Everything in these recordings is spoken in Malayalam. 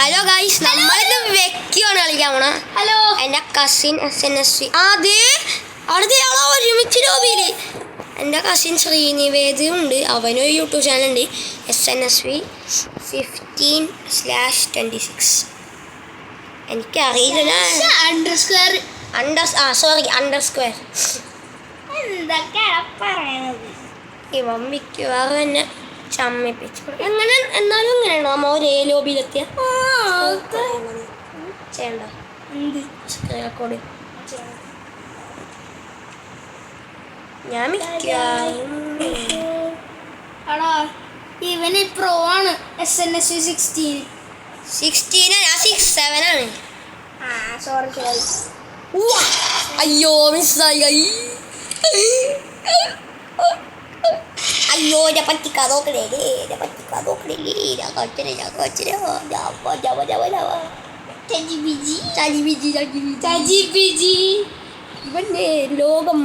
ഹലോ ഗൈസ്, നമ്മളിന്ന് വെക്കിയാണ് കളിക്കാൻ പോണ. ഹലോ, എൻ്റെ കസിൻ SNSV. അതെ, അടുത്ത ആളെ ഒരുമിച്ച് ലോബിയില് എൻ്റെ കസിൻ ശ്രീനിവേദ് ഉണ്ട്. അവനൊരു യൂട്യൂബ് ചാനലുണ്ട്, SNSV 15/26. എനിക്കറിയില്ല, അണ്ടർസ്ക്വയർ. ഇവൻ മിക്കവാറും എന്നെ ചമ്മിപ്പിച്ചു. എങ്ങനെ എന്നാലും എങ്ങനെയാണോ നമ്മ ഒരേ ലോബിയിലെത്തിയ ചെയ്യണ്ട റെക്കോർഡ്. ഞാൻ ഇവന് പ്രോ ആണ്. SNSV 16 ഞാൻ 67 ആണ്. സോറി. അയ്യോ മിസ്സായി. അയ്യോ ഞാൻ പറ്റിക്കാൻ നോക്കണേ. ഇവന്റെ ലോകം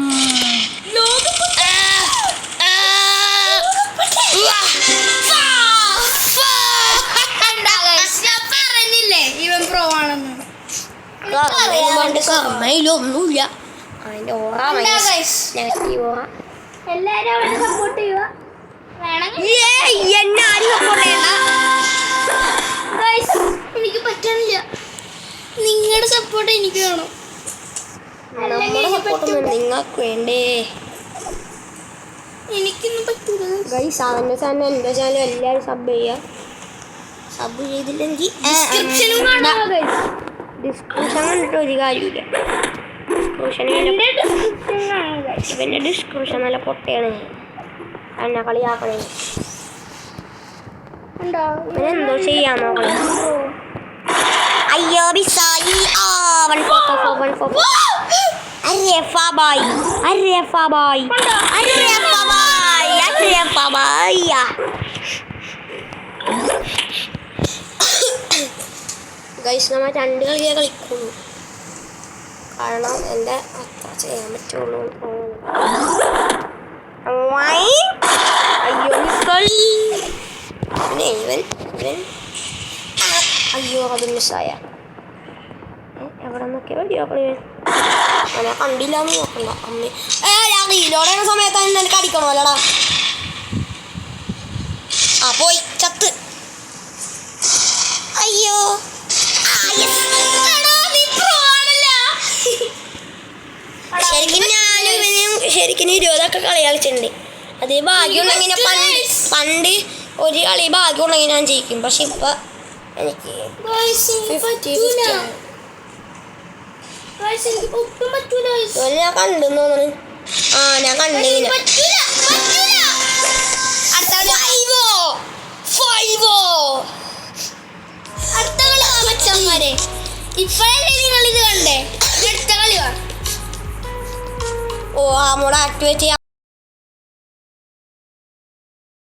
പറഞ്ഞില്ലേ ഇവൻ പ്രോ ആണെന്ന്. ഒന്നുമില്ല. അതിന്റെ ഓറ നെഗറ്റീവ് ഓറ. എല്ലാരും അവനെ സപ്പോർട്ട് ചെയ്യുക. എന്നെ ആരും സപ്പോർട്ട് ചെയ്യണ്ട. എനിക്ക് പറ്റണില്ല. നിങ്ങളുടെ സപ്പോർട്ട് എനിക്ക് വേണം. നമ്മുടെ സപ്പോർട്ടൊന്നും നിങ്ങൾക്ക് വേണ്ടേ? എനിക്കൊന്നും പറ്റൂല ഗൈസ്. അവൻ്റെ ചാനൽ എൻ്റെ ചാനൽ എല്ലാവരും സബ് ചെയ്യുക. സബ് ചെയ്തില്ലെങ്കിൽ ഡിസ്ക്രിപ്ഷൻ കണ്ടിട്ട് ഒരു കാര്യമില്ല. ഇവൻ്റെ ഡിസ്ക്രിപ്ഷൻ നല്ല പൊട്ടയാണ്. എന്നെ കളിയാക്കണേ. എന്തോ ചെയ്യാൻ നോക്കണം. അയ്യോ ബിസായി. ഗൈസ്, നമ്മൾ 2 കളിയേ കളിക്കുള്ളൂ. കാരണം എൻ്റെ അത്ര ചെയ്യാൻ പറ്റുള്ളൂ. അയ്യോ അയ്യോ അത് മിസ്സായ. എവിടെ നിന്നൊക്കെ വീഡിയോ കളി അങ്ങനെ കണ്ടില്ലാന്ന് നോക്കണ്ട. അമ്മ ഞാൻ റീലോടുന്ന സമയത്ത് എനിക്ക് അടിക്കണമല്ലോടാ. പോയി ചത്ത്. അയ്യോ ശരിക്കും 20 കളി കളിച്ചിട്ടുണ്ട്. അത് ഭാഗ്യമുണ്ടെങ്കിൽ പണ്ട് ഒരു കളി ഭാഗ്യമുണ്ടെങ്കിൽ ഞാൻ ജയിക്കും. പക്ഷെ ഇപ്പൊ എനിക്ക് ഞാൻ കണ്ടെന്ന് തോന്നുന്നു. ഞാൻ കണ്ടില്ല. അടുത്ത കളി മച്ചന്മാരെ. ഇപ്പഴല്ലേ നിങ്ങൾ ഇത് കണ്ടേ? അടുത്ത കളി മോഡ് ആക്ടിവേറ്റ് ചെയ്യാം.